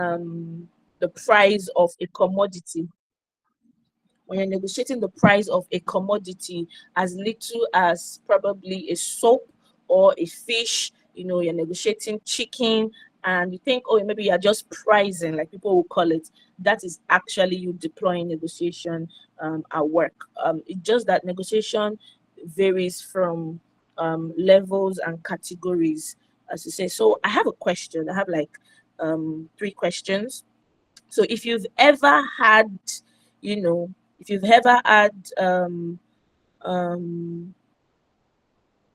the price of a commodity. When you're negotiating the price of a commodity as little as probably a soap or a fish, you're negotiating chicken, and you think, oh, maybe you're just pricing, like people will call it. That is actually you deploying negotiation at work. It's just that negotiation varies from levels and categories, as you say. So I have a question. I have like three questions. So you know, if you've ever had um,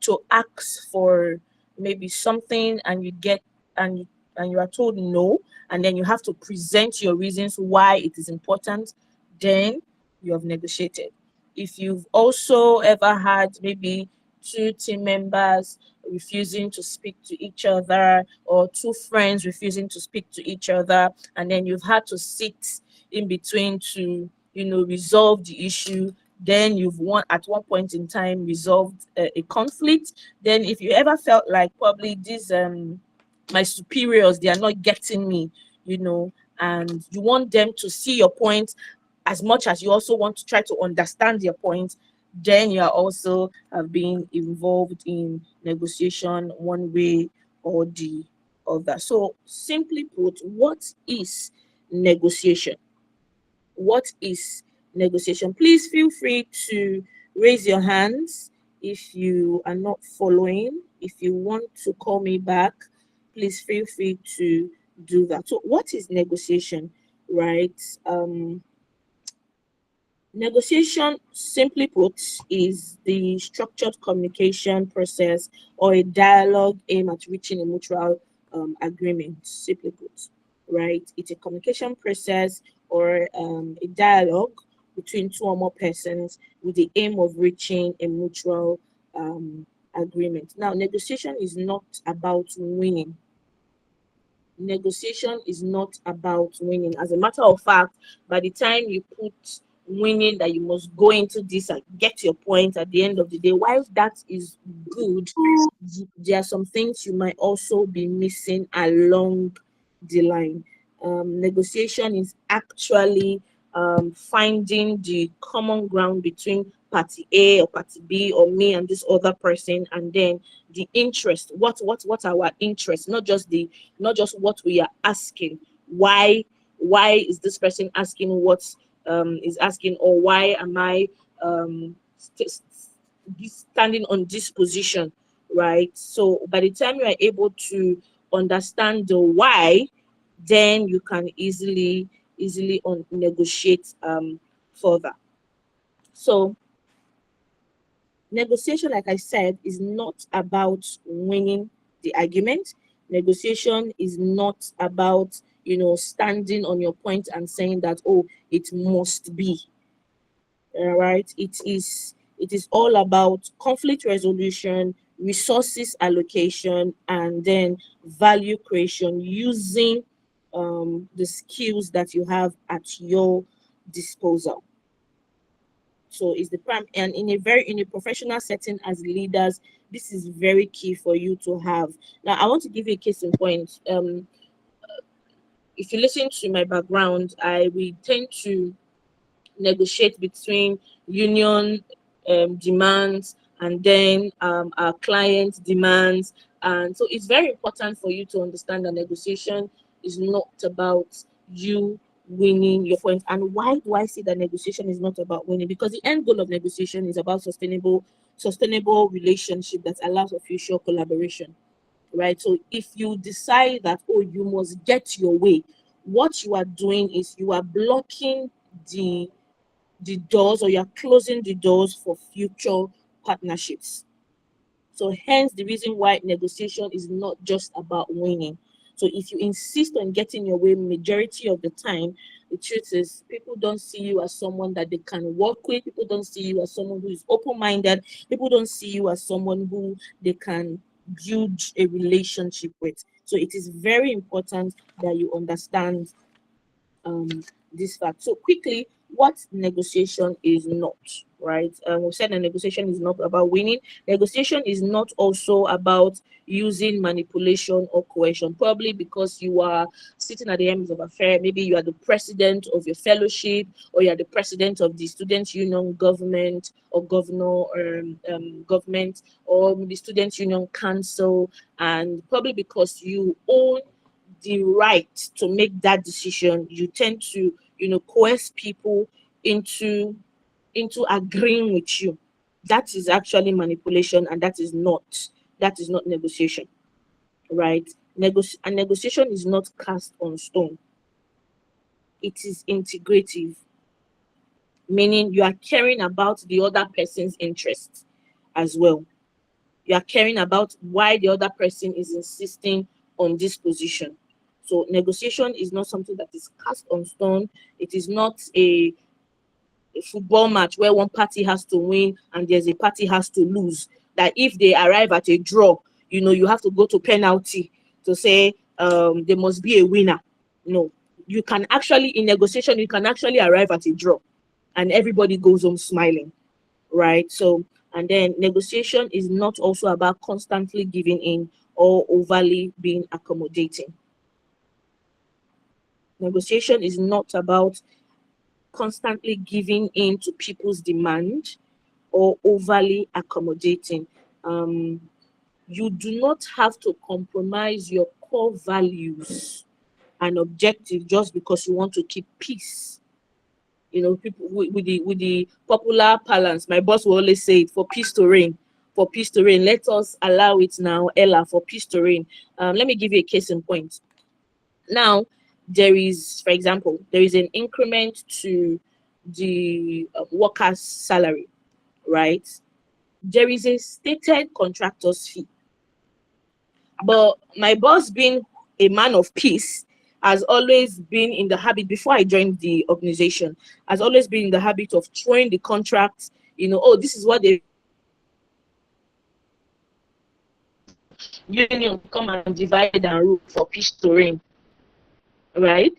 to ask for maybe something and you get and you are told no, and then you have to present your reasons why it is important, then you have negotiated. If you've also ever had maybe two team members refusing to speak to each other, or two friends refusing to speak to each other, and then you've had to sit in between to resolve the issue, then you've at one point in time resolved a conflict. Then if you ever felt like probably these my superiors, they are not getting me, and you want them to see your point as much as you also want to try to understand their point, then you are also have been involved in negotiation one way or the other. So simply put, what is negotiation? What is negotiation? Please feel free to raise your hands if you are not following. If you want to call me back, please feel free to do that. So what is negotiation, right? Negotiation, simply put, is the structured communication process or a dialogue aimed at reaching a mutual agreement, simply put, right? It's a communication process or a dialogue between two or more persons with the aim of reaching a mutual agreement. Now, negotiation is not about winning. Negotiation is not about winning. As a matter of fact, by the time you put winning, that you must go into this and get your point at the end of the day, while that is good, there are some things you might also be missing along the line. Negotiation is actually finding the common ground between party A or party B or me and this other person, and then the interest. What our interest? Not just what we are asking. Why is this person asking what is asking, or why am I standing on this position, right? So by the time you are able to understand the why, then you can easily negotiate further. So negotiation, like I said, is not about winning the argument. Negotiation is not about standing on your point and saying that, oh, it must be. All right, it is all about conflict resolution, resources allocation, and then value creation using the skills that you have at your disposal. So is the prime, and in a professional setting as leaders, this is very key for you to have. Now I want to give you a case in point. If you listen to my background, we tend to negotiate between union demands and then our client demands. And so it's very important for you to understand that negotiation is not about you winning your point. And why do I say that negotiation is not about winning? Because the end goal of negotiation is about sustainable relationship that allows for future collaboration, right? So if you decide that, oh, you must get your way, what you are doing is you are blocking the doors, or you're closing the doors for future partnerships. So hence the reason why negotiation is not just about winning. So if you insist on getting your way majority of the time, the truth is people don't see you as someone that they can work with. People don't see you as someone who is open-minded. People don't see you as someone who they can build a relationship with. So it is very important that you understand this fact. So quickly, what negotiation is not, right? We said that negotiation is not about winning. Negotiation is not also about using manipulation or coercion, probably because you are sitting at the end of affair. Maybe you are the president of your fellowship, or you are the president of the student union government or governor government, or the student union council, and probably because you own the right to make that decision, you tend to, coerce people into agreeing with you. That is actually manipulation, and that is not negotiation, right? And negotiation is not cast on stone. It is integrative, meaning you are caring about the other person's interests as well. You are caring about why the other person is insisting on this position. So negotiation is not something that is cast on stone. It is not a football match where one party has to win and there's a party has to lose. That if they arrive at a draw, you have to go to penalty to say there must be a winner. No, you can actually, in negotiation, you can actually arrive at a draw and everybody goes home smiling, right? So, and then negotiation is not also about constantly giving in or overly being accommodating. Negotiation is not about constantly giving in to people's demand or overly accommodating. You do not have to compromise your core values and objective just because you want to keep peace. People with the popular parlance, my boss will always say it, for peace to reign. For peace to reign, let us allow it now, Ella, for peace to reign. Let me give you a case in point. Now, there is, for example, there is an increment to the worker's salary, right? There is a stated contractor's fee. But my boss, being a man of peace, has always been in the habit, before I joined the organization, has always been in the habit of throwing the contract, this is what they union come and divide and rule for peace to reign, right?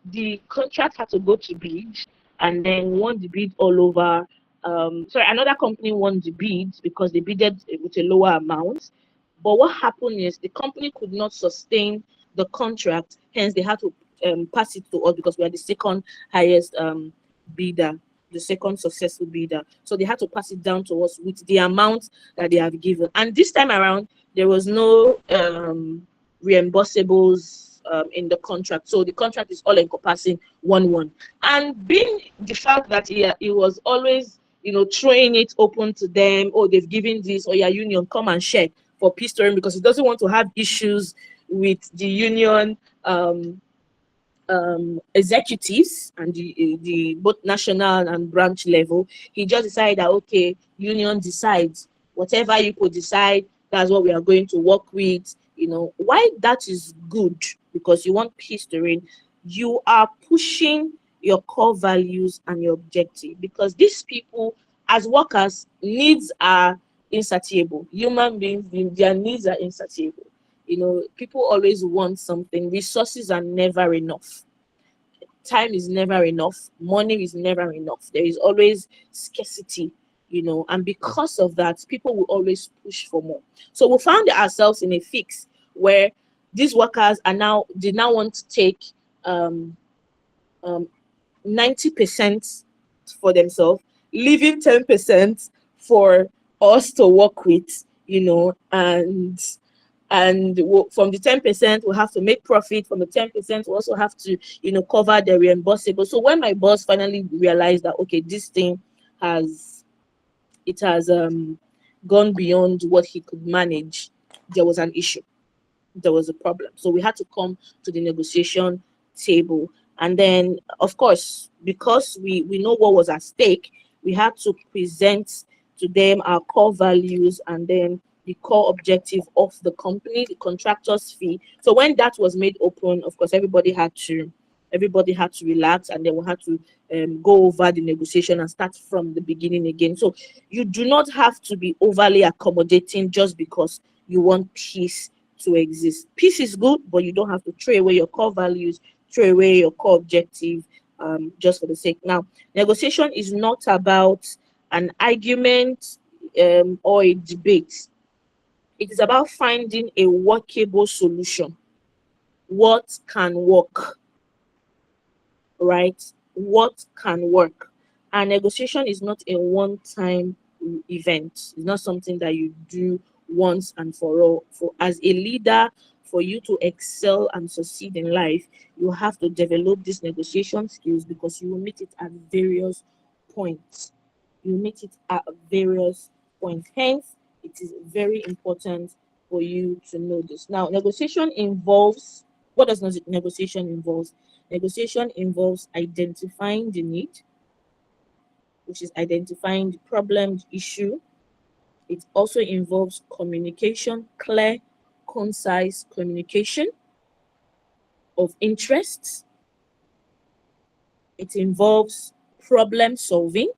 The contract had to go to bid, and then won the bid all over. Another company won the bid because they bidded with a lower amount. But what happened is the company could not sustain the contract, hence they had to pass it to us because we are the second highest bidder, the second successful bidder. So they had to pass it down to us with the amount that they have given. And this time around, there was no reimbursables in the contract. So the contract is all encompassing 1-1. And being the fact that he was always, throwing it open to them, they've given this, or your union, come and share for peace to reign, because he doesn't want to have issues with the union executives and the both national and branch level. He just decided that, okay, union decides, whatever you could decide, that's what we are going to work with. Why that is good, because you want peace to reign. You are pushing your core values and your objective, because these people, as workers, needs are insatiable. Human beings, their needs are insatiable. People always want something. Resources are never enough. Time is never enough. Money is never enough. There is always scarcity, and because of that, people will always push for more. So we found ourselves in a fix where these workers did now want to take 90% for themselves, leaving 10% for us to work with, and from the 10%, we'll have to make profit. From the 10%, we also have to, cover the reimbursable. So when my boss finally realized that, okay, this thing has gone beyond what he could manage, there was an issue. There was a problem. So we had to come to the negotiation table. And then, of course, because we know what was at stake, we had to present to them our core values and then the core objective of the company, the contractor's fee. So when that was made open, of course, everybody had to relax, and then we had to go over the negotiation and start from the beginning again. So you do not have to be overly accommodating just because you want peace to exist. Peace is good, but you don't have to throw away your core values throw away your core objective just for the sake. Now, negotiation is not about an argument or a debate. It is about finding a workable solution. What can work, right? What can work? And negotiation is not a one-time event. It's not something that you do once and for all. For as a leader, for you to excel and succeed in life, you have to develop these negotiation skills, because you will meet it at various points. You meet it at various points. Hence, it is very important for you to know this. Now, negotiation involves, what does negotiation involve? Negotiation involves identifying the need, which is identifying the problem, the issue. It also involves communication, clear, concise communication of interests. It involves problem solving.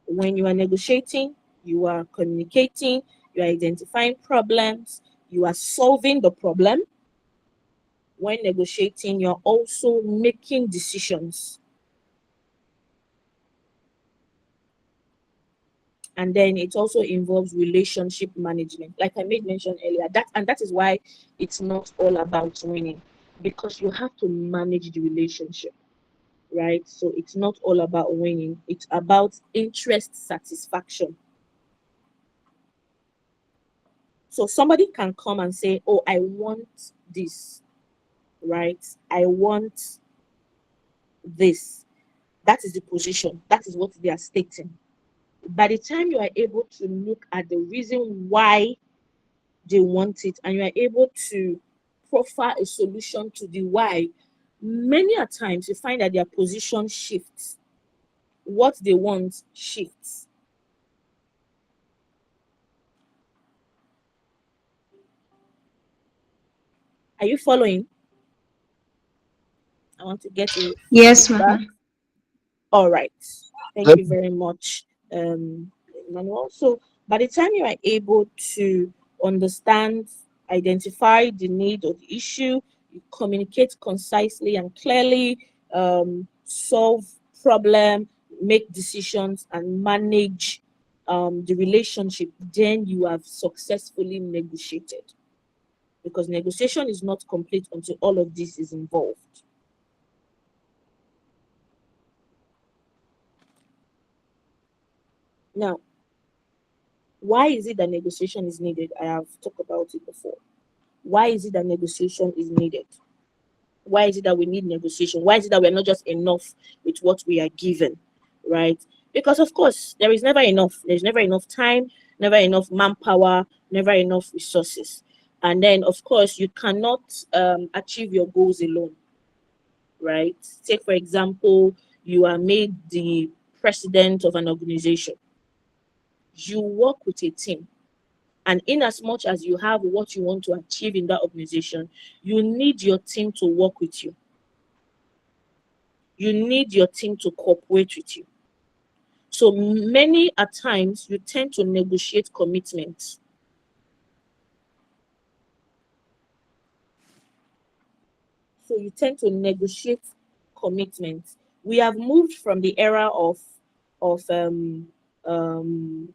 When you are negotiating, you are communicating, you are identifying problems, you are solving the problem. When negotiating, you're also making decisions. And then it also involves relationship management, like I made mention earlier. That is why it's not all about winning, because you have to manage the relationship, right? So it's not all about winning, it's about interest satisfaction. So somebody can come and say, oh, I want this, right? I want this. That is the position, that is what they are stating. By the time you are able to look at the reason why they want it, and you are able to profile a solution to the why, many a times you find that their position shifts. What they want shifts. Are you following? I want to get a Yes, feedback. ma'am. All right. Thank you very much, Manuel. So by the time you are able to understand, identify the need or the issue, you communicate concisely and clearly, solve problem, make decisions, and manage the relationship, then you have successfully negotiated. Because negotiation is not complete until all of this is involved. Now, why is it that negotiation is needed? I have talked about it before. Why is it that negotiation is needed? Why is it that we need negotiation? Why is it that we're not just enough with what we are given, right? Because of course, there is never enough. There's never enough time, never enough manpower, never enough resources. And then, of course, you cannot achieve your goals alone, right? Take, for example, you are made the president of an organization. You work with a team. And in as much as you have what you want to achieve in that organization, you need your team to work with you. You need your team to cooperate with you. So many at times you tend to negotiate commitments. So you tend to negotiate commitments. We have moved from the era of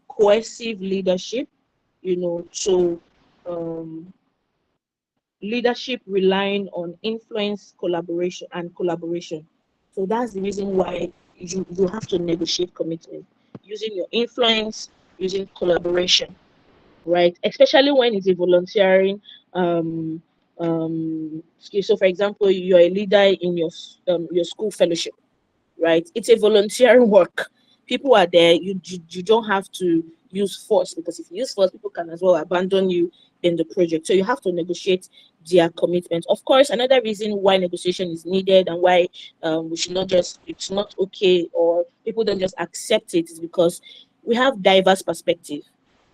coercive leadership, to leadership relying on influence, collaboration. So that's the reason why you have to negotiate commitment using your influence, using collaboration, right? Especially when it's a volunteering skill. So for example, you're a leader in your school fellowship, right? It's a volunteering work. People are there. You don't have to use force, because if you use force, people can as well abandon you in the project. So you have to negotiate their commitment. Of course, another reason why negotiation is needed and why we should not just, it's not okay, or people don't just accept it, is because we have diverse perspective,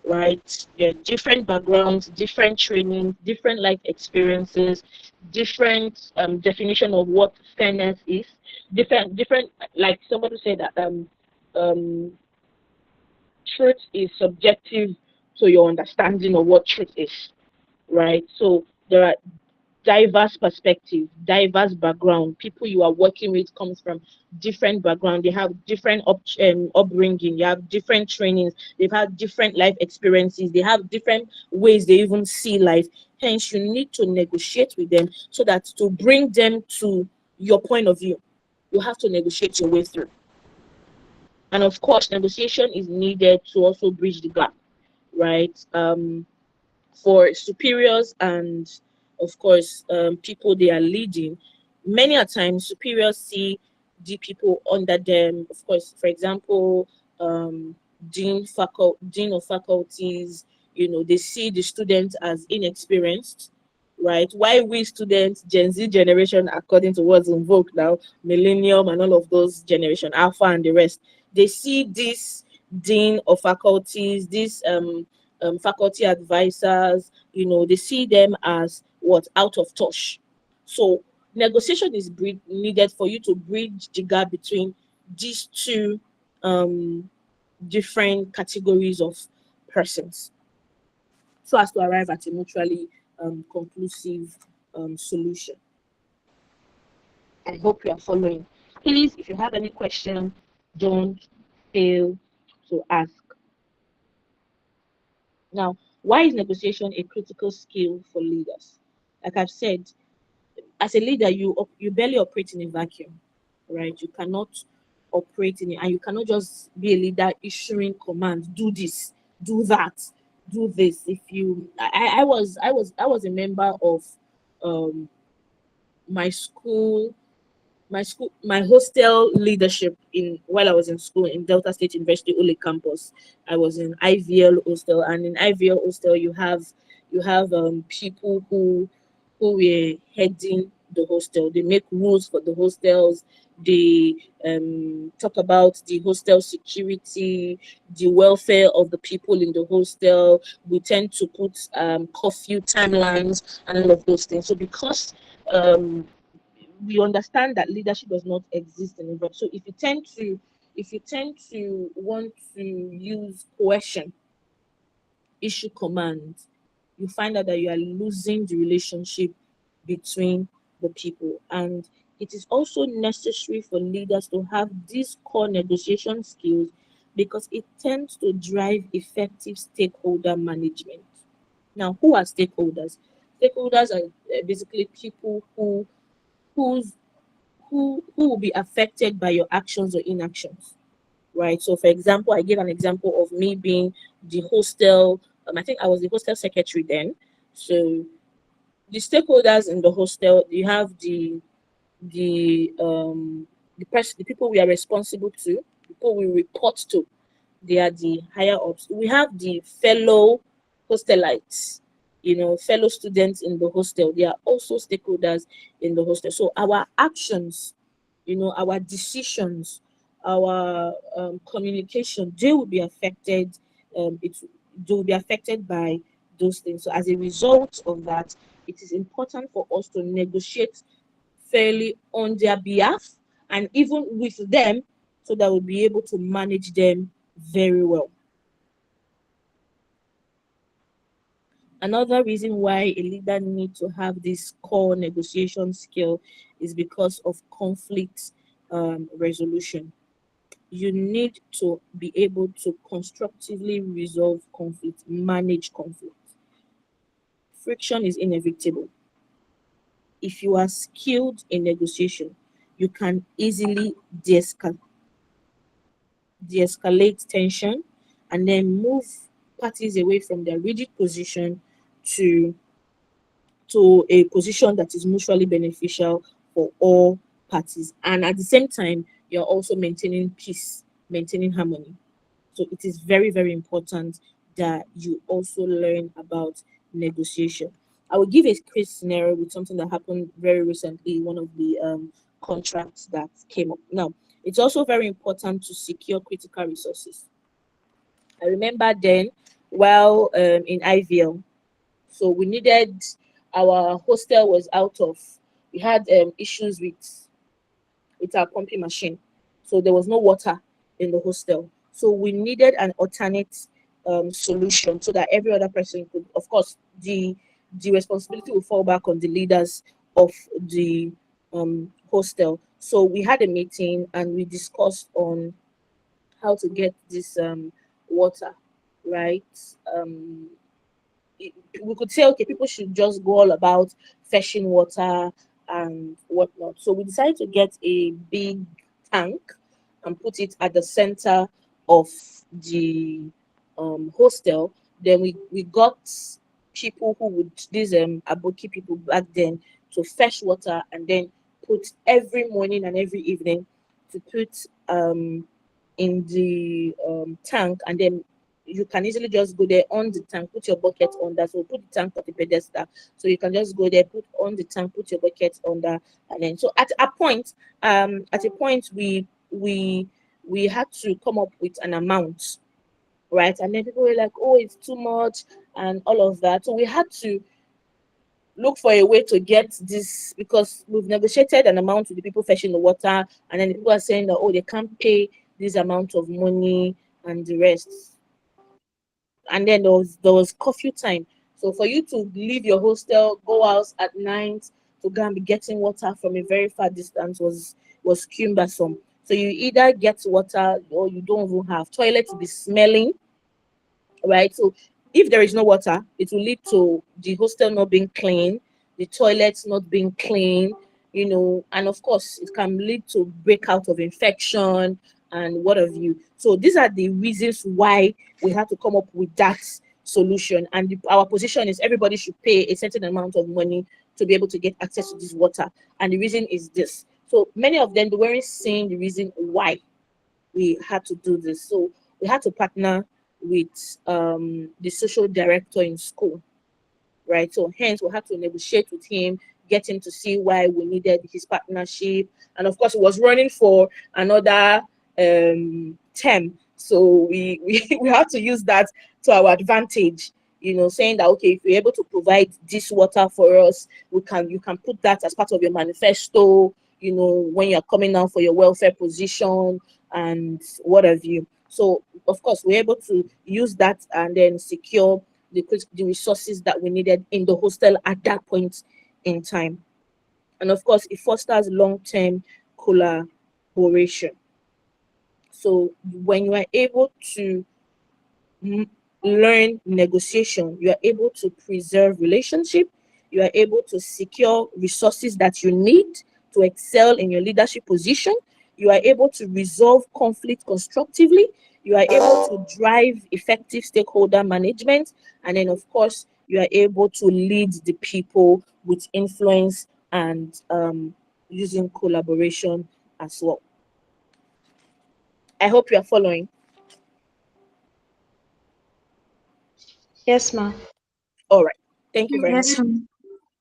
right? There are different backgrounds, different training, different life experiences, different definition of what fairness is, different, like somebody said that um truth is subjective to your understanding of what truth is, right? So there are diverse perspective, diverse background. People you are working with comes from different background. They have different upbringing. They have different trainings. They've had different life experiences. They have different ways they even see life. Hence, you need to negotiate with them so that to bring them to your point of view, you have to negotiate your way through. And of course, negotiation is needed to also bridge the gap, right? For superiors and of course people they are leading, many a times superiors see the people under them, of course, for example, um, dean of faculties, they see the students as inexperienced, right? Why we students, Gen Z generation, according to what's in vogue now, millennium and all of those generation, alpha and the rest, they see this dean of faculties, this faculty advisors, they see them as what, out of touch. So negotiation is needed for you to bridge the gap between these two um, different categories of persons, so as to arrive at a mutually conclusive solution. I hope you are following. Please, if you have any question, don't fail to ask. Now, why is negotiation a critical skill for leaders? Like I've said, as a leader, you barely operate in a vacuum, right? You cannot operate in it, and you cannot just be a leader issuing commands, do this, do that, do this. If you I was a member of um my school my hostel leadership in while I was in school in Delta State University Ule campus. I was in IVL hostel, and in IVL hostel you have people who were heading the hostel. They make rules for the hostels. They talk about the hostel security, the welfare of the people in the hostel. We tend to put curfew timelines and all of those things. So because we understand that leadership does not exist in Europe. So if you tend to want to use coercion, issue commands, you find out that you are losing the relationship between the people. And it is also necessary for leaders to have these core negotiation skills because it tends to drive effective stakeholder management. Now, who are stakeholders? Stakeholders are basically people whose who will be affected by your actions or inactions, right? So, for example, I gave an example of me being the hostel. I think I was the hostel secretary then. So, the stakeholders in the hostel, you have the people we are responsible to, people we report to. They are the higher ups. We have the fellow hostelites, fellow students in the hostel. They are also stakeholders in the hostel. So our actions, our decisions, our communication, they will be affected. They will be affected by those things. So as a result of that, it is important for us to negotiate fairly on their behalf and even with them, so that we'll be able to manage them very well. Another reason why a leader needs to have this core negotiation skill is because of conflict resolution. You need to be able to constructively resolve conflict, manage conflict. Friction is inevitable. If you are skilled in negotiation, you can easily de-escalate tension and then move parties away from their rigid position to a position that is mutually beneficial for all parties. And at the same time, you're also maintaining peace, maintaining harmony. So it is very, very important that you also learn about negotiation. I will give a case scenario with something that happened very recently, one of the contracts that came up. Now, it's also very important to secure critical resources. I remember then, while in IVL, so we needed, our hostel was out of, we had issues with our pumping machine. So there was no water in the hostel. So we needed an alternate solution so that every other person could, of course, the responsibility will fall back on the leaders of the hostel. So we had a meeting and we discussed on how to get this water, right? We could say, okay, people should just go all about fetching water and whatnot. So we decided to get a big tank and put it at the center of the hostel. Then we got people who would, these aboki people back then, to fetch water and then put every morning and every evening to put in the tank, and then you can easily just go there on the tank, put your bucket on that. So put the tank on the pedestal, so you can just go there, put on the tank, put your bucket on that, and then so at a point, we had to come up with an amount, right? And then people were like, "Oh, it's too much," and all of that. So we had to look for a way to get this, because we've negotiated an amount with the people fetching the water, and then the people are saying that, oh, they can't pay this amount of money and the rest. And then there was curfew time. So for you to leave your hostel, go out at night to go and be getting water from a very far distance was cumbersome. So you either get water or you don't even have. Toilet to be smelling, right? So if there is no water, it will lead to the hostel not being clean, the toilets not being clean, and of course it can lead to breakout of infection and what have you. So these are the reasons why we had to come up with that solution. And our position is everybody should pay a certain amount of money to be able to get access to this water. And the reason is this. So many of them, they weren't seeing the reason why we had to do this. So we had to partner with the social director in school, right? So hence we had to negotiate with him, get him to see why we needed his partnership. And of course, it was running for another term. So we had to use that to our advantage, saying that, okay, if you're able to provide this water for us, you can put that as part of your manifesto, when you're coming down for your welfare position and what have you. So of course we're able to use that and then secure the resources that we needed in the hostel at that point in time. And of course it fosters long-term collaboration. So when you are able to learn negotiation, you are able to preserve relationship, you are able to secure resources that you need to excel in your leadership position, you are able to resolve conflict constructively, you are able to drive effective stakeholder management, and then of course you are able to lead the people with influence and using collaboration as well. I hope you are following. Yes, ma. All right. Thank you very much. Yes, ma'am.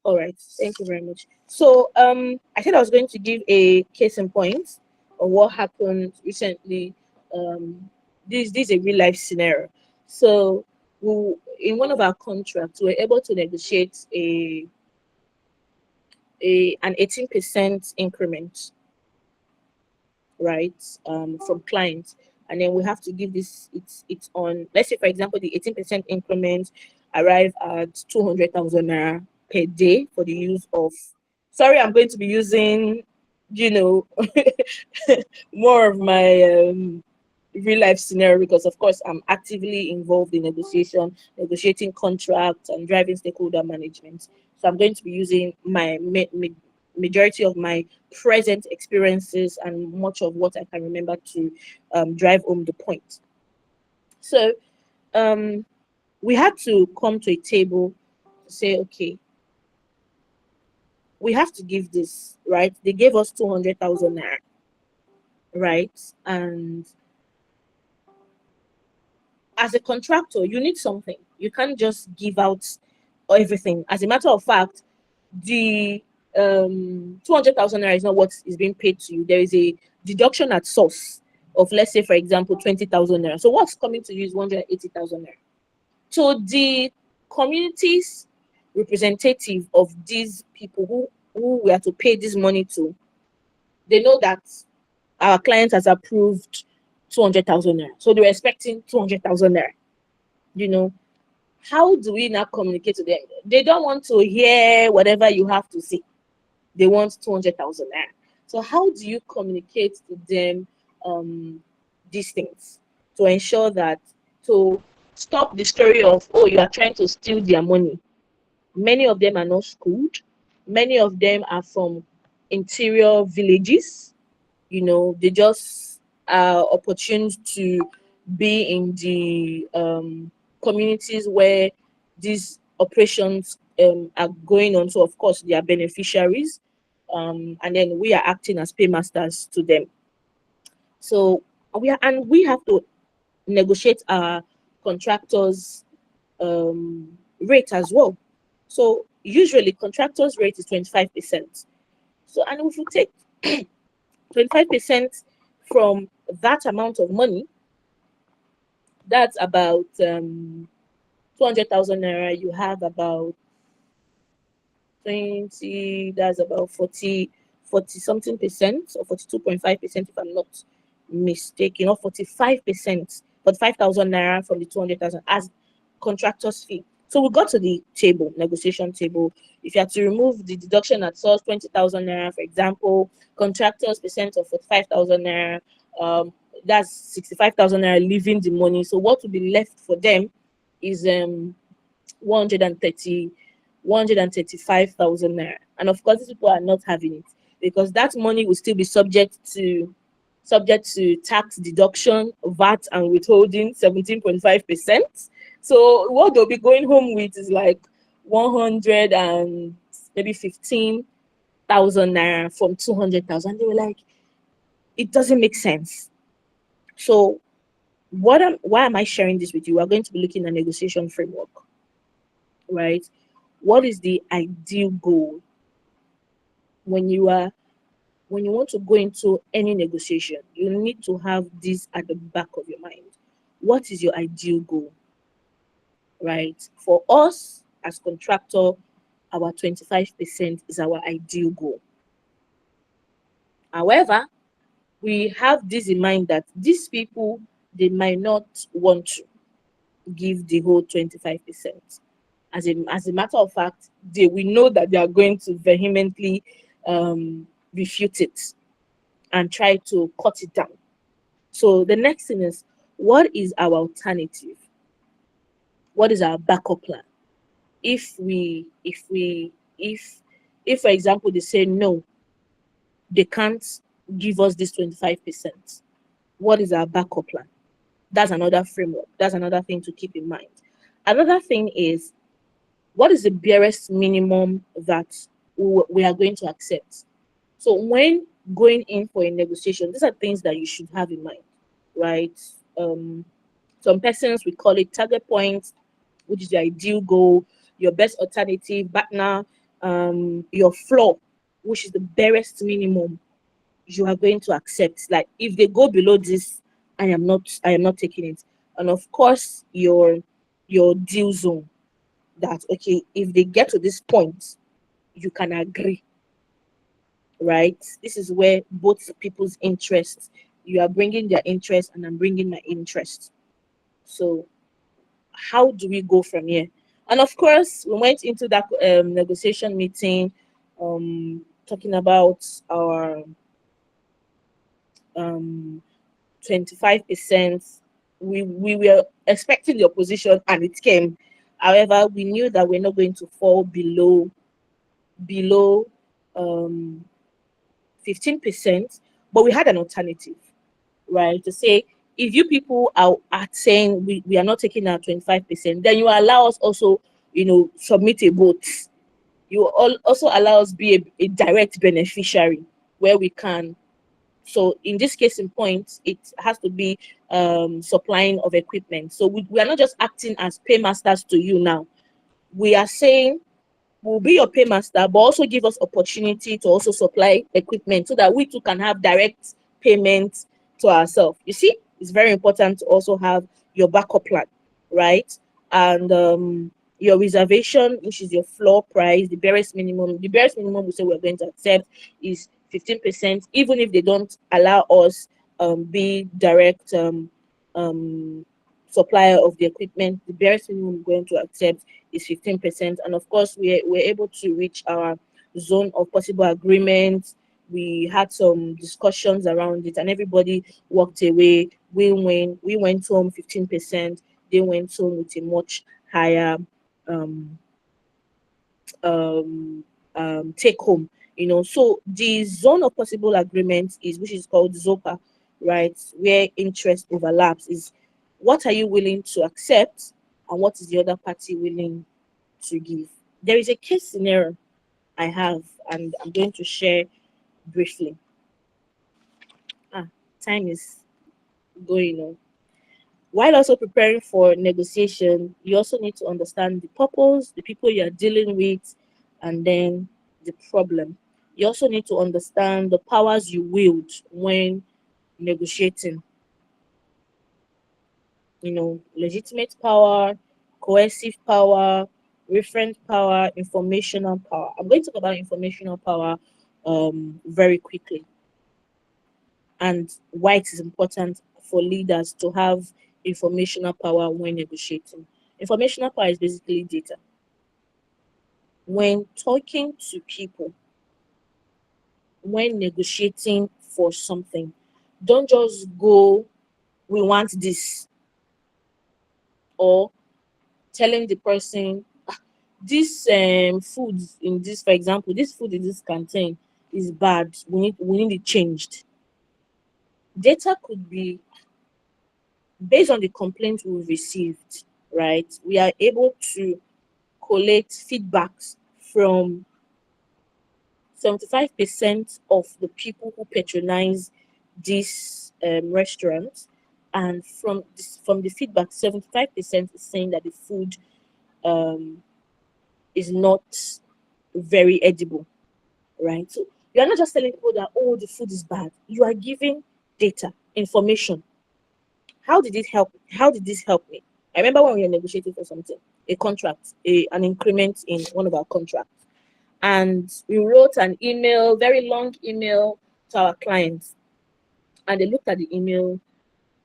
All right. Thank you very much. So I said I was going to give a case in point of what happened recently. This is a real life scenario. So in one of our contracts, we were able to negotiate an 18% increment, right, from clients. And then we have to give this, it's on, let's say, for example, the 18% increment arrive at 200,000 naira per day for the use of, sorry, I'm going to be using, more of my real life scenario, because of course I'm actively involved in negotiating contracts and driving stakeholder management. So I'm going to be using my majority of my present experiences and much of what I can remember to drive home the point. So we had to come to a table to say, okay, we have to give this, right? They gave us 200,000 naira, right? And as a contractor, you need something. You can't just give out everything. As a matter of fact, the 200,000 naira is not what is being paid to you. There is a deduction at source of, let's say, for example, 20,000 naira. So what's coming to you is 180,000 naira. So the communities representative of these people who we are to pay this money to, they know that our client has approved 200,000 naira. So they were expecting 200,000 naira. how do we now communicate to them? They don't want to hear whatever you have to say. They want 200,000 naira. So how do you communicate to them these things to ensure that, to stop the story of, oh, you are trying to steal their money? Many of them are not schooled. Many of them are from interior villages. They just are opportune to be in the communities where these operations are going on. So of course they are beneficiaries, and then we are acting as paymasters to them. So we have to negotiate our contractors rate as well. So usually contractors rate is 25%. So, and if you take 25% from that amount of money, that's about 200,000 naira. You have about 20, that's about 40 something percent, or 42.5%, if I'm not mistaken, or 45%, 45,000 naira from the 200,000 as contractor's fee. So we got to the table, negotiation table. If you have to remove the deduction at source, 20,000 naira, for example, contractors percent of 45,000 naira, that's 65,000 naira, leaving the money. So what will be left for them is 135,000 naira. And of course, these people are not having it, because that money will still be subject to tax deduction, VAT, and withholding 17.5%. So what they'll be going home with is like 100 and maybe 15,000 naira from 200,000. They were like, it doesn't make sense. So why am I sharing this with you? We're going to be looking at negotiation framework, right? What is the ideal goal when you want to go into any negotiation? You need to have this at the back of your mind. What is your ideal goal? Right? For us as contractor, our 25% is our ideal goal. However, we have this in mind that these people, they might not want to give the whole 25%. As a matter of fact, we know that they are going to vehemently refute it and try to cut it down. So the next thing is, what is our alternative? What is our backup plan? If for example, they say no, they can't give us this 25%, what is our backup plan? That's another framework. That's another thing to keep in mind. Another thing is, what is the barest minimum that we are going to accept? So when going in for a negotiation, these are things that you should have in mind, right? Some persons, we call it target point, which is the ideal goal, your best alternative partner, your floor, which is the barest minimum you are going to accept. Like, if they go below this, I am not taking it. And of course, your deal zone, that okay, if they get to this point, you can agree, right? This is where both people's interests, you are bringing their interest and I'm bringing my interest. So how do we go from here? And of course, we went into that negotiation meeting talking about our 25%. We were expecting the opposition and it came. However, we knew that we're not going to fall below 15%, but we had an alternative, right? To say, if you people are saying we are not taking our 25%, then you allow us also, submit a vote. You also allow us be a direct beneficiary where we can. So in this case in point, it has to be supplying of equipment. So we are not just acting as paymasters to you now. We are saying we'll be your paymaster, but also give us opportunity to also supply equipment so that we too can have direct payment to ourselves. You see, it's very important to also have your backup plan, right? And your reservation, which is your floor price, the barest minimum. The barest minimum we say we're going to accept is 15%, even if they don't allow us be direct supplier of the equipment, the barest minimum we're going to accept is 15%. And of course, we're able to reach our zone of possible agreement. We had some discussions around it, and everybody walked away win-win. We went home 15%. They went home with a much higher um, um, take home. So the zone of possible agreement is, which is called ZOPA, right? Where interest overlaps is what are you willing to accept and what is the other party willing to give. There is a case scenario I have, and I'm going to share briefly. Time is going on. While also preparing for negotiation, you also need to understand the purpose, the people you're dealing with, and then the problem. You also need to understand the powers you wield when negotiating. Legitimate power, coercive power, reference power, informational power. I'm going to talk about informational power very quickly, and why it is important for leaders to have informational power when negotiating. Informational power is basically data. When talking to people, when negotiating for something, don't just go, we want this, or telling the person, this food in this, for example, this food in this canteen is bad. We need it changed. Data could be based on the complaints we've received, right? We are able to collect feedbacks from 75% of the people who patronize this restaurant, and from the feedback, 75% is saying that the food um, is not very edible, right? So you are not just telling people that, oh, the food is bad. You are giving data, information. How did it help? How did this help me? I remember when we were negotiating for something, a contract, an increment in one of our contracts, and we wrote an email, very long email to our clients, and they looked at the email.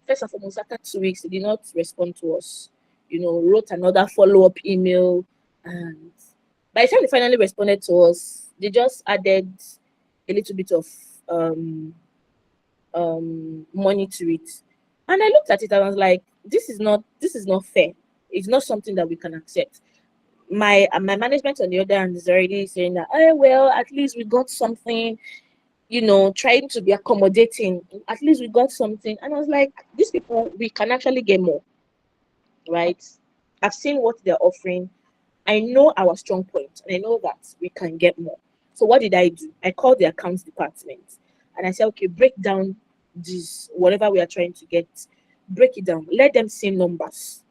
First and foremost, after 2 weeks, they did not respond to us. Wrote another follow-up email, and by the time they finally responded to us, they just added a little bit of um, money to it. And I looked at it and I was like, this is not fair. It's not something that we can accept. My management on the other hand is already saying that, oh well, at least we got something, trying to be accommodating. At least we got something. And I was like, these people, we can actually get more, right? I've seen what they're offering. I know our strong point, and I know that we can get more. So what did I do? I called the accounts department and I said, okay, break down this, whatever we are trying to get, break it down. Let them see numbers.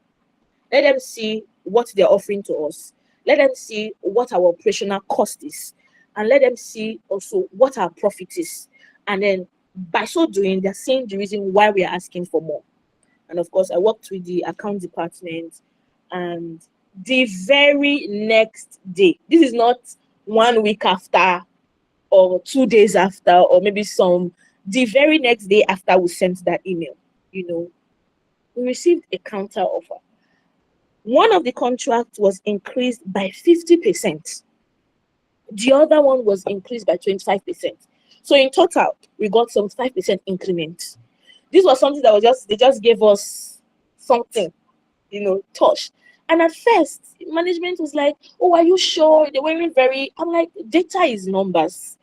Let them see what they're offering to us. Let them see what our operational cost is. And let them see also what our profit is. And then by so doing, they're seeing the reason why we are asking for more. And of course, I worked with the account department, and the very next day, this is not 1 week after or 2 days after, or maybe the very next day after we sent that email, we received a counter offer. One of the contracts was increased by 50%. The other one was increased by 25%. So in total, we got some 5% increment. This was something that they just gave us something, touch. And at first, management was like, oh, are you sure? They weren't I'm like, data is numbers.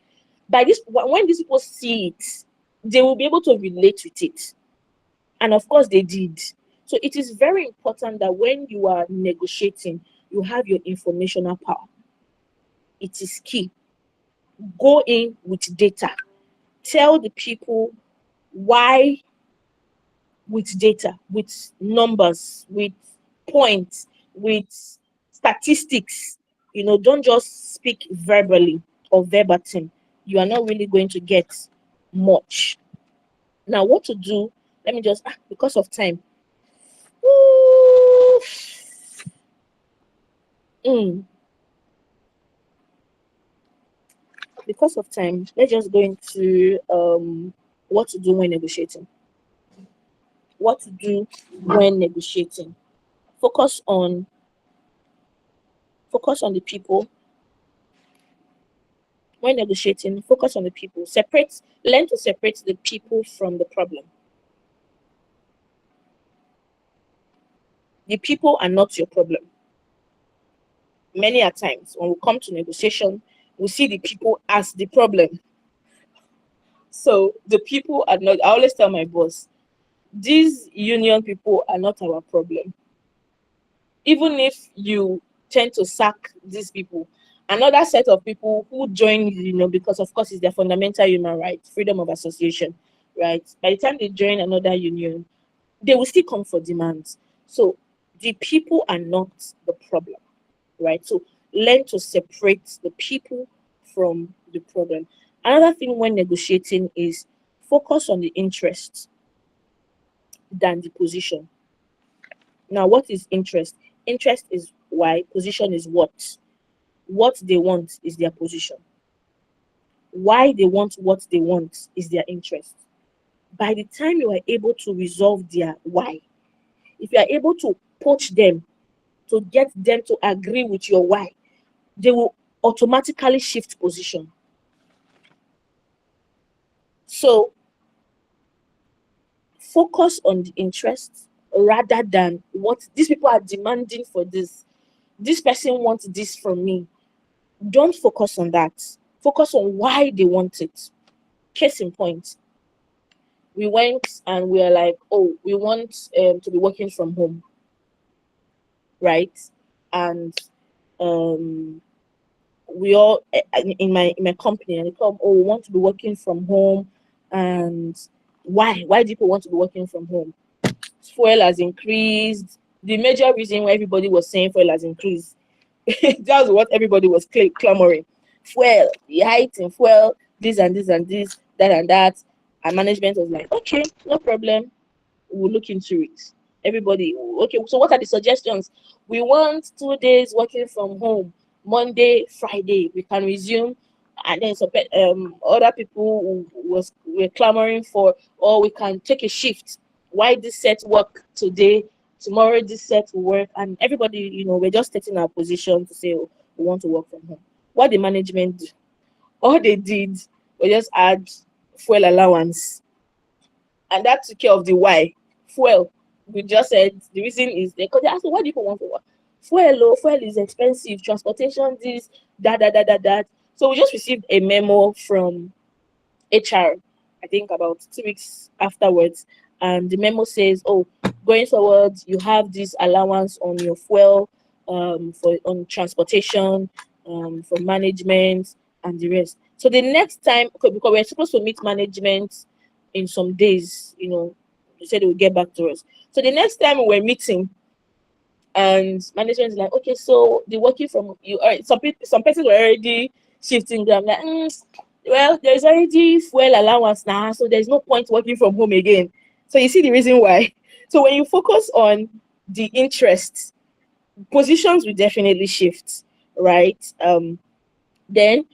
When these people see it, they will be able to relate with it. And of course they did. So it is very important that when you are negotiating, you have your informational power. It is key. Go in with data. Tell the people why, with data, with numbers, with points, with statistics. Don't just speak verbally or verbatim. You are not really going to get much. Now, what to do? Let me just, because of time. Ooh. Because of time, let's just go into what to do when negotiating. what to do when negotiating. Focus on the people. When negotiating, focus on the people. Learn to separate the people from the problem. The people are not your problem. Many a times when we come to negotiation, we see the people as the problem. So the people are not, I always tell my boss, these union people are not our problem. Even if you tend to sack these people, another set of people who join, because of course it's their fundamental human right, freedom of association, right? By the time they join another union, they will still come for demands. So the people are not the problem, right? So learn to separate the people from the problem. Another thing when negotiating is focus on the interest than the position. Now, what is interest? Interest is why, position is what. What they want is their position. Why they want what they want is their interest. By the time you are able to resolve their why, if you are able to poach them, to get them to agree with your why, they will automatically shift position. So focus on the interest rather than what these people are demanding for this. This person wants this from me. Don't focus on that. Focus on why they want it. Case in point, we went and we are like, oh, we want to be working from home, right? And we all in my company, and they come, oh, we want to be working from home. And why do people want to be working from home? Fuel has increased. The major reason why everybody was saying fuel has increased, that was what everybody was clamoring. Fuel, the height in fuel, this and this and this, that and that. And management was like, okay, no problem, we'll look into it. Everybody, okay, so what are the suggestions? We want 2 days working from home, Monday, Friday, we can resume. And then other people were clamoring for, or we can take a shift. Why this set work today, tomorrow this set will work? And everybody, we're just taking our position to say, oh, we want to work from home. What the management do? All they did was just add fuel allowance, and that took care of the why. Fuel, we just said the reason is because they asked, why do people want to work? Fuel is expensive, transportation, this, that. So we just received a memo from HR, I think about 2 weeks afterwards, and the memo says, oh, going forward, you have this allowance on your fuel, on transportation, for management and the rest. So the next time, because we're supposed to meet management in some days, they said they will get back to us. So the next time we were meeting, and management is like, okay, so the working from you, all right, some persons were already shifting them. Like, well, there's already fuel allowance now, so there's no point working from home again. So you see the reason why. So when you focus on the interest, positions will definitely shift, right? Then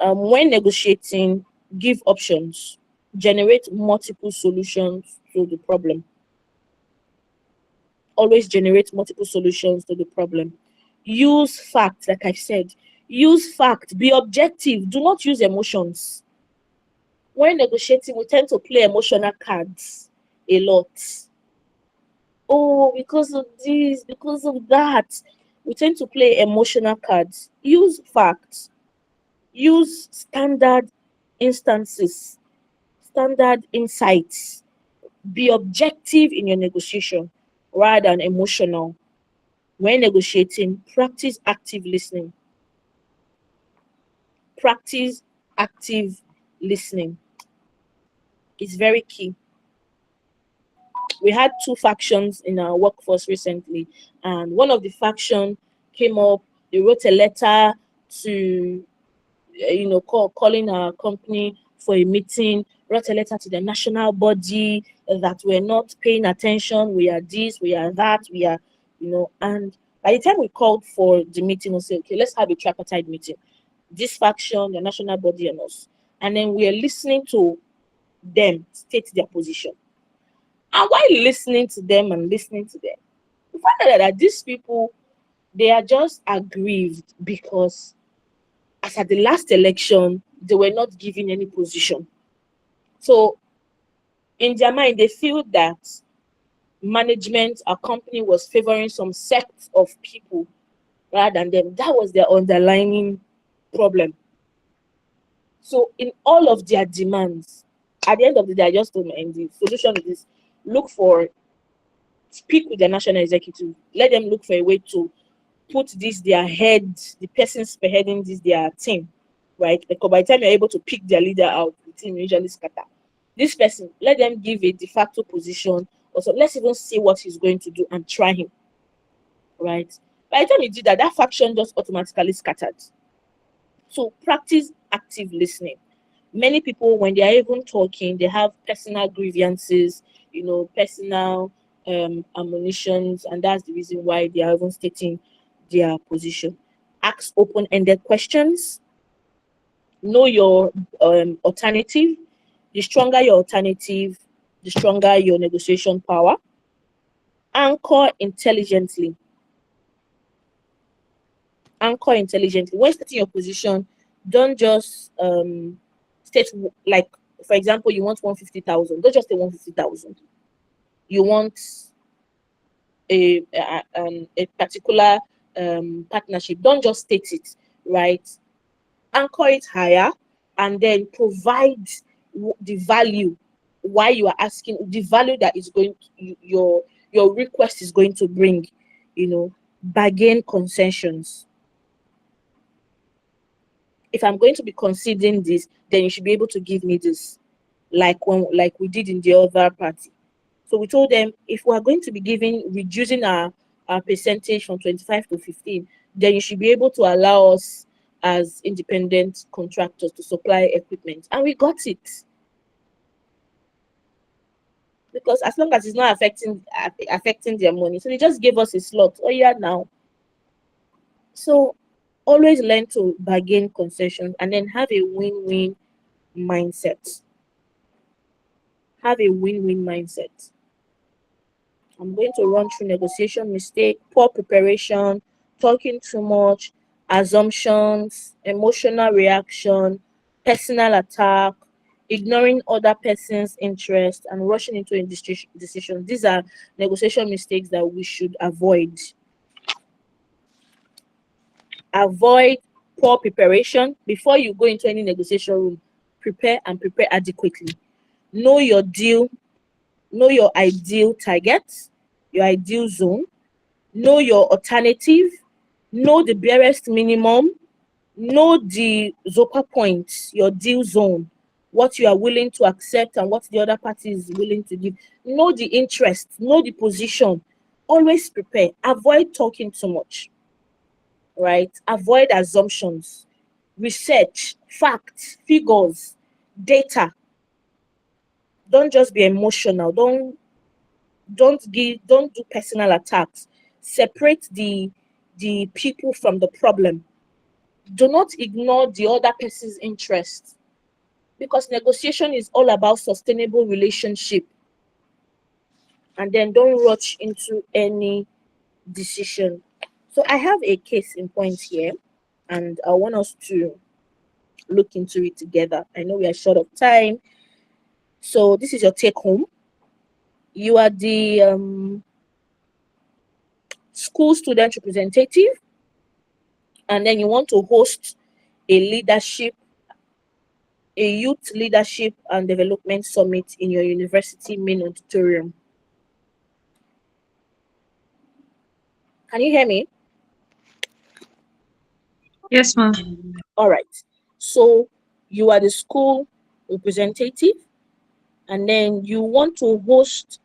when negotiating, give options, generate multiple solutions to the problem. Always generate multiple solutions to the problem. Use facts, like I've said. Use fact. Be objective. Do not use emotions. When negotiating, we tend to play emotional cards a lot. Oh, because of this, because of that. We tend to play emotional cards. Use facts. Use standard instances, standard insights. Be objective in your negotiation rather than emotional. When negotiating, practice active listening. Practice active listening. It's very key. We had 2 factions in our workforce recently, and one of the faction came up. They wrote a letter to, calling our company for a meeting, wrote a letter to the national body that we're not paying attention, we are this, we are that, we are, and by the time we called for the meeting, we said, okay, let's have a tripartite meeting. This faction, the national body, and us. And then we are listening to them state their position. And while listening to them, we find out that these people, they are just aggrieved because as at the last election, they were not given any position. So in their mind, they feel that management or company was favoring some sect of people rather than them. That was their underlying problem. So in all of their demands, at the end of the day, I just told my MD, solution is this: speak with the national executive, let them look for a way to put this their head, the person spearheading this their team, right? Because by the time you're able to pick their leader out, the team usually scatter. This person, let them give a de facto position, or so let's even see what he's going to do and try him, right? By the time you did that, that faction just automatically scattered. So practice active listening. Many people, when they are even talking, they have personal grievances, personal ammunitions, and that's the reason why they are even stating their position. Ask open-ended questions. Know your alternative. The stronger your alternative, the stronger your negotiation power. Anchor intelligently. Anchor intelligently. When stating your position, don't just state, like, for example, you want 150,000. Don't just say 150,000. You want a particular partnership. Don't just state it, right? Anchor it higher, and then provide the value why you are asking, the value that is going to, your request is going to bring. Bargain concessions. If I'm going to be conceding this, then you should be able to give me this, like we did in the other party. So we told them, if we are going to be reducing our percentage from 25 to 15, then you should be able to allow us as independent contractors to supply equipment. And we got it. Because as long as it's not affecting their money. So they just gave us a slot. Oh yeah, now. So always learn to bargain concessions and then have a win-win mindset. Have a win-win mindset. I'm going to run through negotiation mistake, poor preparation, talking too much, assumptions, emotional reaction, personal attack, ignoring other person's interest, and rushing into a decision. These are negotiation mistakes that we should avoid. Avoid poor preparation. Before you go into any negotiation room, prepare adequately. Know your deal. Know your ideal target, your ideal zone. Know your alternative. Know the barest minimum. Know the ZOPA points, your deal zone, what you are willing to accept and what the other party is willing to give. Know the interest. Know the position. Always prepare. Avoid talking too much. Right? Avoid assumptions. Research, facts, figures, data. Don't just be emotional. Don't do personal attacks. Separate the people from the problem. Do not ignore the other person's interest, because negotiation is all about sustainable relationship. And then don't rush into any decision. So I have a case in point here, and I want us to look into it together. I know we are short of time. So this is your take home. You are the school student representative, and then you want to host a youth leadership and development summit in your university main auditorium. Can you hear me? Yes, ma'am. All right. So you are the school representative, and then you want to host,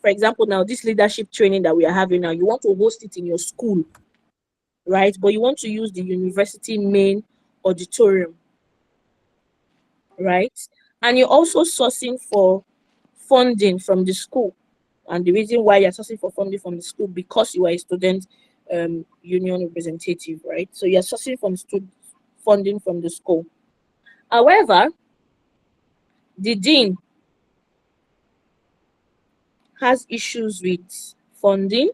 for example, now this leadership training that we are having now, you want to host it in your school, right? But you want to use the university main auditorium, right? And you're also sourcing for funding from the school. And the reason why you're sourcing for funding from the school, because you are a student union representative, right? So you're sourcing from funding from the school. However, the dean has issues with funding,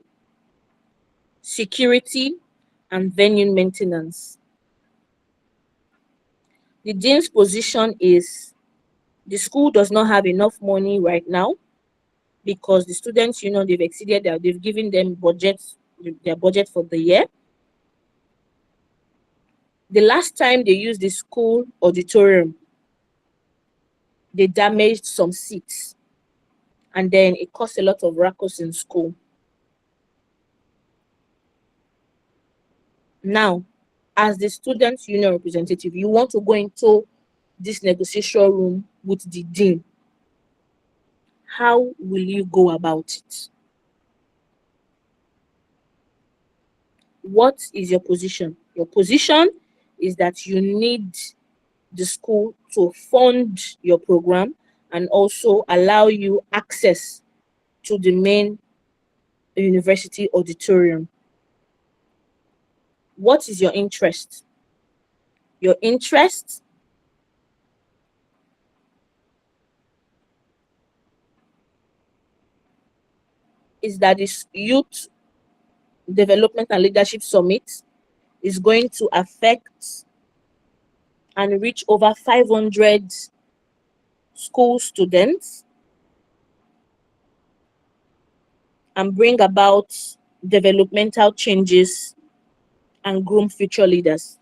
security, and venue maintenance. The dean's position is the school does not have enough money right now because the students, they've exceeded they've given them their budget for the year. The last time they used the school auditorium, they damaged some seats, and then it caused a lot of ruckus in school. Now, as the student union representative, you want to go into this negotiation room with the dean. How will you go about it? What is your position? Your position is that you need the school to fund your program and also allow you access to the main university auditorium. What is your interest? Your interest is that this Youth Development and Leadership Summit is going to affect and reach over 500 school students and bring about developmental changes and groom future leaders.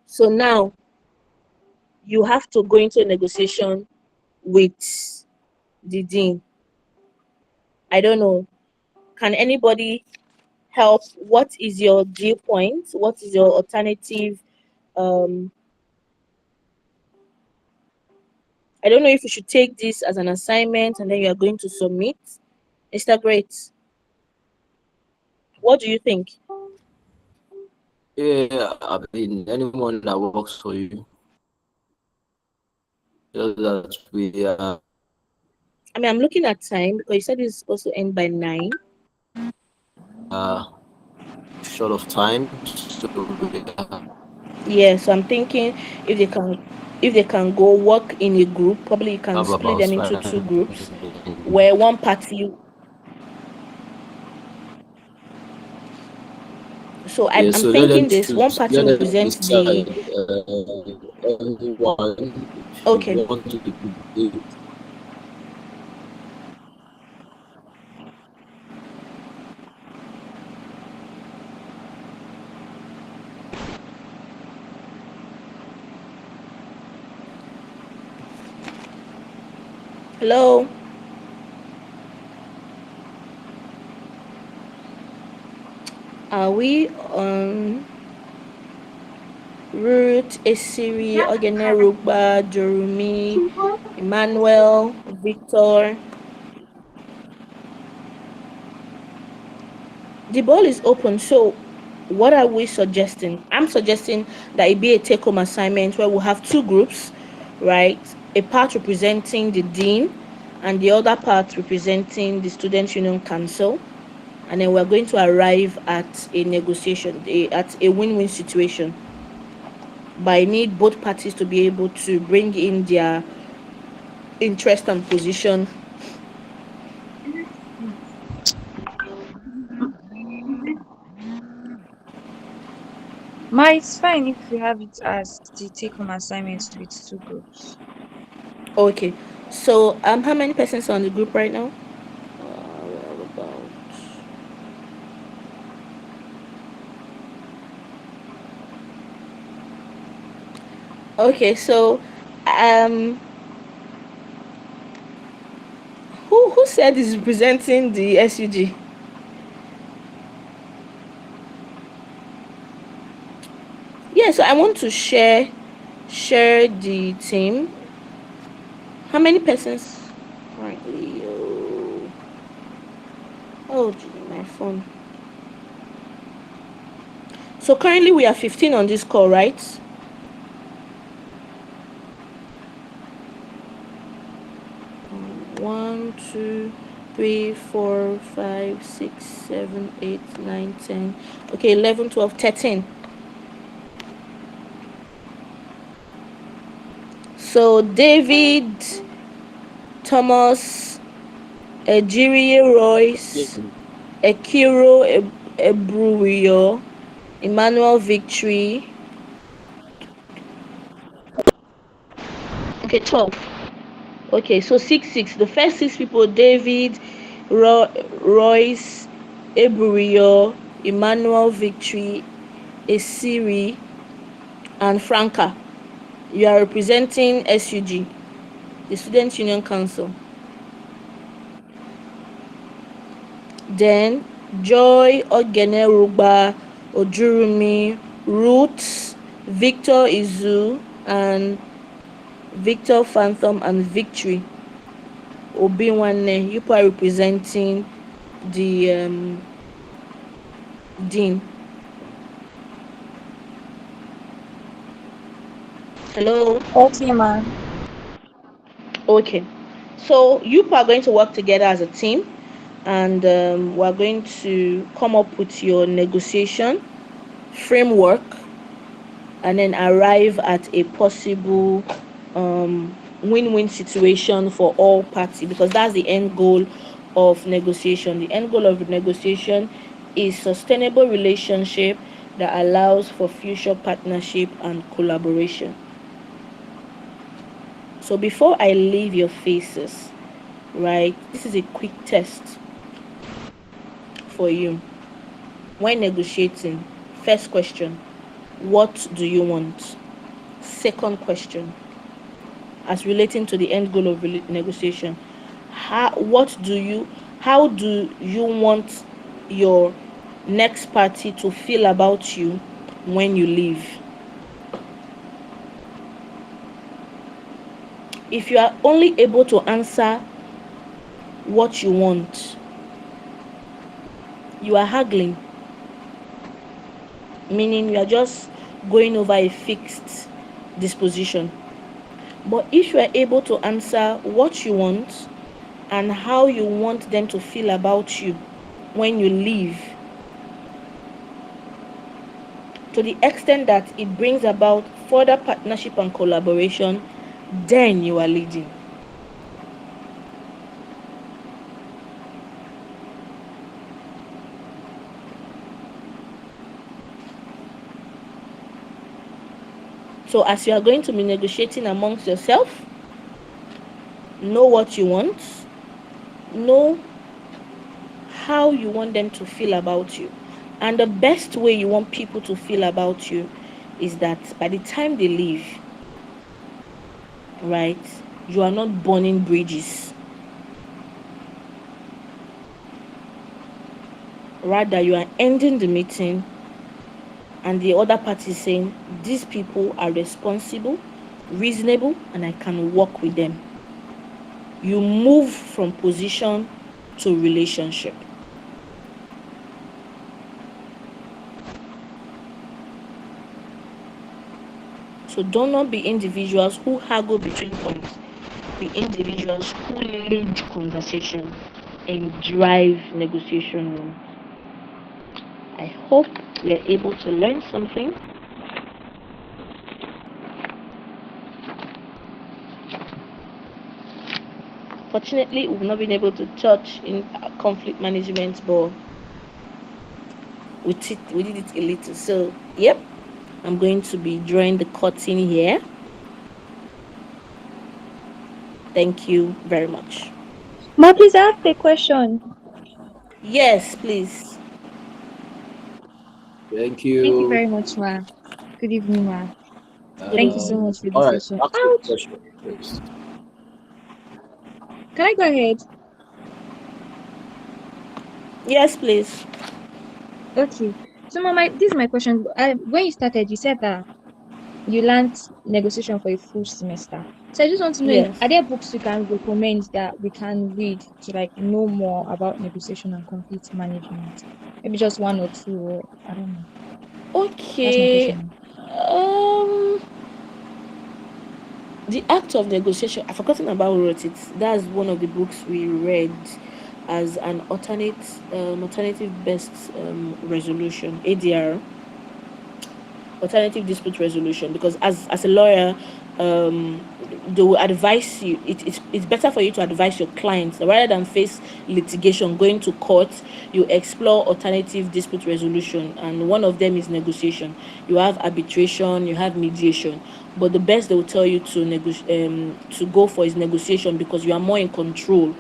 So now you have to go into a negotiation with the dean. I don't know. Can anybody help? What is your viewpoint? What is your alternative? I don't know if you should take this as an assignment and then you are going to submit. Mr. Great, what do you think? Yeah, I mean, anyone that works for you. Just that we are. I mean, I'm looking at time because you said it's supposed to end by 9. Short of time. So Yeah, so I'm thinking if they can go work in a group, probably you can split them into 2 groups where one party. So I'm thinking this one party represents the. everyone, Okay. want to do. Hello. Are we on Ruth, Esiri, Ogene Rugba, Jeremy, Emmanuel, Victor? The ball is open. So what are we suggesting? I'm suggesting that it be a take-home assignment where we'll have 2 groups, right? A part representing the dean and the other part representing the Student Union Council. And then we're going to arrive at a negotiation, at a win-win situation. But I need both parties to be able to bring in their interest and position. It's fine if we have it as the take-home assignments with 2 groups. Okay. So how many persons are on the group right now? Okay, so who said is representing the SUG? Yeah, so I want to share the team. How many persons currently? Oh, my phone. So currently we are 15 on this call, right? 1, 2, 3, 4, 5, 6, 7, 8, 9, 10. Okay, 11, 12, 13. So David, Thomas, Ejiri Royce, Ekiro Ebruyo, Emmanuel Victory. Okay, 12. Okay, so 6. The first 6 people: David, Royce, Ebruyo, Emmanuel Victory, Esiri, and Franca. You are representing SUG, the Student Union Council. Then Joy, Ogenerugba, Ojurumi, Ruth, Victor Izu, and Victor Phantom, and Victory Obinwanne. You are representing the Dean. Hello. Okay, ma'am. Okay, so you are going to work together as a team, and we're going to come up with your negotiation framework and then arrive at a possible win-win situation for all parties, because that's the end goal of negotiation. The end goal of negotiation is sustainable relationship that allows for future partnership and collaboration. So before I leave your faces, right, this is a quick test for you. When negotiating, first question, what do you want? Second question, as relating to the end goal of negotiation, how do you want your next party to feel about you when you leave? If you are only able to answer what you want, you are haggling, meaning you are just going over a fixed disposition. But if you are able to answer what you want and how you want them to feel about you when you leave, to the extent that it brings about further partnership and collaboration, then you are leading. So as you are going to be negotiating amongst yourself, know what you want, know how you want them to feel about you. And the best way you want people to feel about you is that by the time they leave, right, you are not burning bridges. Rather, you are ending the meeting and the other party is saying, these people are responsible, reasonable, and I can work with them. You move from position to relationship. So do not be individuals who haggle between points. Be individuals who lead conversation and drive negotiation rooms. I hope we are able to learn something. Fortunately, we've not been able to touch in conflict management, but we did it a little. So, yep, I'm going to be drawing the curtain here. Thank you very much. Ma, please ask a question. Yes, please. Thank you. Thank you very much, ma. Good evening, ma. Thank you so much for the All right, session. ask your question first. Can I go ahead? Yes, please. Okay. So, Mama, this is my question. When you started, you said that you learned negotiation for a full semester. So I just want to know, Yes. are there books you can recommend that we can read to like know more about negotiation and conflict management? Maybe just one or two, or I don't know. That's my Okay. question. The Act of Negotiation. I've forgotten about who wrote it. That's one of the books we read. as an alternative best resolution, ADR, alternative dispute resolution, because as a lawyer, um, they will advise you. It's better for you to advise your clients rather than face litigation, going to court. You explore alternative dispute resolution, and one of them is negotiation. You have arbitration, you have mediation, but the best they will tell you to go for is negotiation, because you are more in control,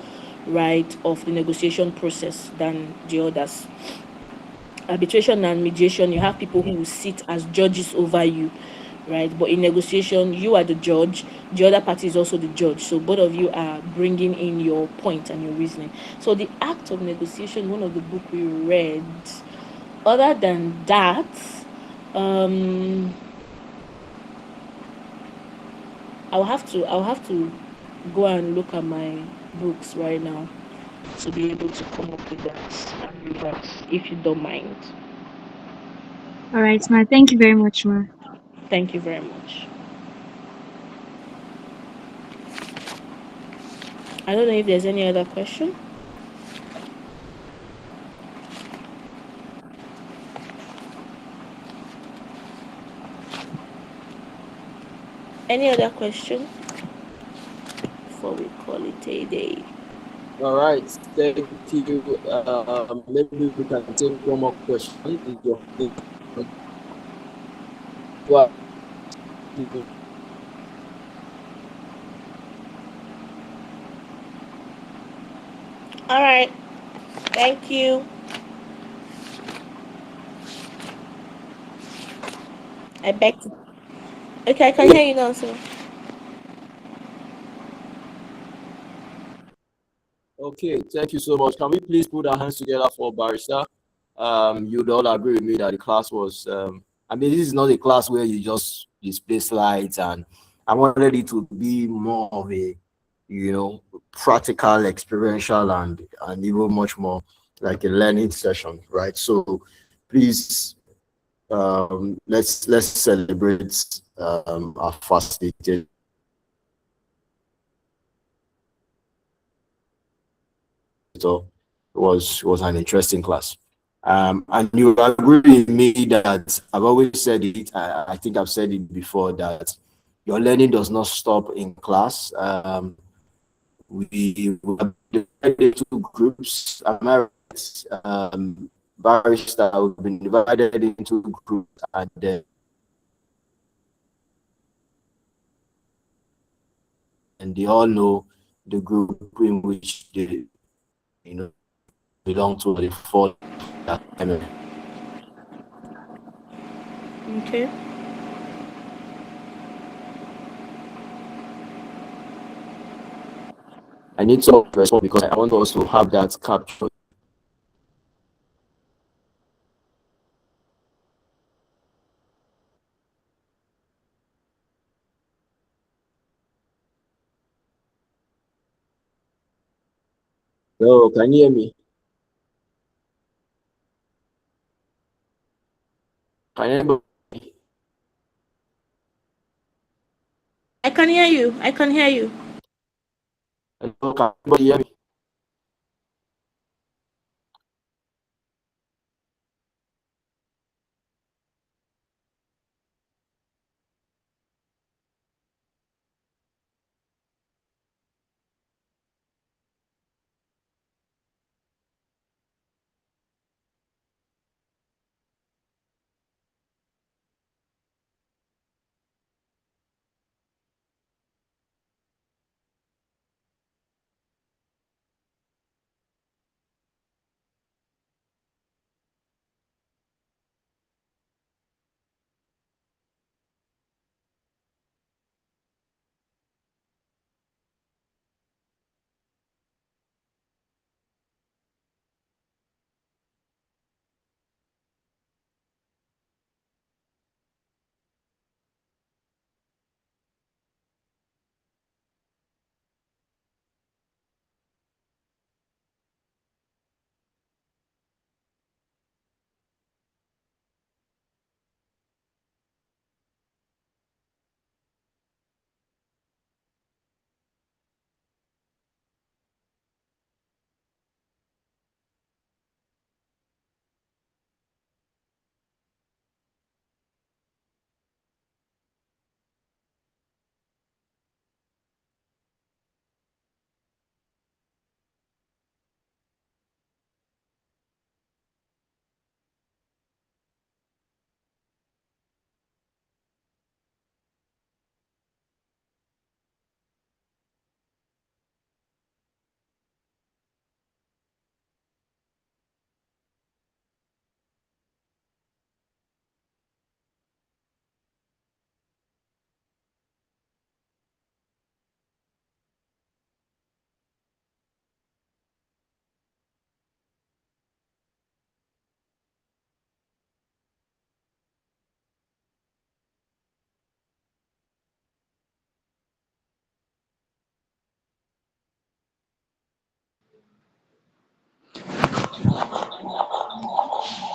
right, of the negotiation process than the others. Arbitration and mediation, you have people who will sit as judges over you, right? But in negotiation, you are the judge, the other party is also the judge, so both of you are bringing in your point and your reasoning. So the act of negotiation, one of the book we read. Other than that, um I'll have to go and look at my books right now to be able to come up with that and do that, if you don't mind. All right, ma. Thank you very much, ma. Thank you very much. I don't know if there's any other question. Any other question before we call it a day? All right, thank you. Maybe we can take one more question. Is your what? All right. Thank you. I beg to. Okay, I can hear you now, sir. Okay, thank you so much. Can we please put our hands together for Barrister? You'd all agree with me that the class was. I mean, this is not a class where you just display slides, and I wanted it to be more of a, practical, experiential, and even much more like a learning session, right? So, please, let's celebrate our facilitator. Was an interesting class. And you agree with me that I've always said it. I think I've said it before that your learning does not stop in class. We were divided into groups. Am I right? Barrister, we've been divided into groups, and they all know the group in which they, belong to. They fall that time. Okay. I need to respond because I want us to have that captured. So, can you hear me? Can anybody, I can hear you. I can hear you. can anybody hear me?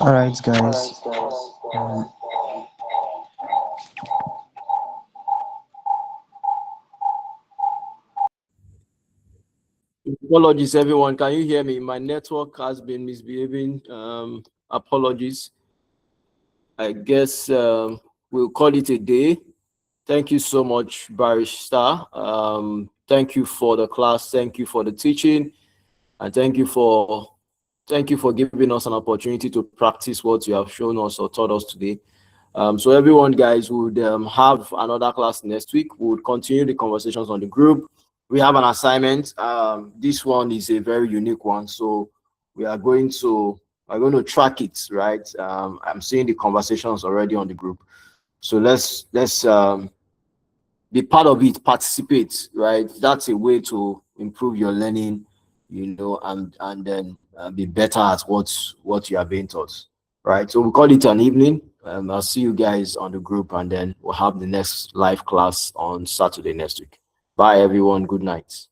All right, guys. Um, Apologies, everyone. Can you hear me? My network has been misbehaving. Apologies. I guess we'll call it a day. Thank you so much, Barrister. Thank you for the class. Thank you for the teaching, and thank you for giving us an opportunity to practice what you have shown us or taught us today. So everyone, guys, would have another class next week. We would continue the conversations on the group. We have an assignment. This one is a very unique one, so we are going to track it, right? I'm seeing the conversations already on the group, so let's be part of it, participate, right? That's a way to improve your learning, and then be better at what you are being taught, right? So we call it an evening. I'll see you guys on the group, and then we'll have the next live class on Saturday next week. Bye, everyone. Good night.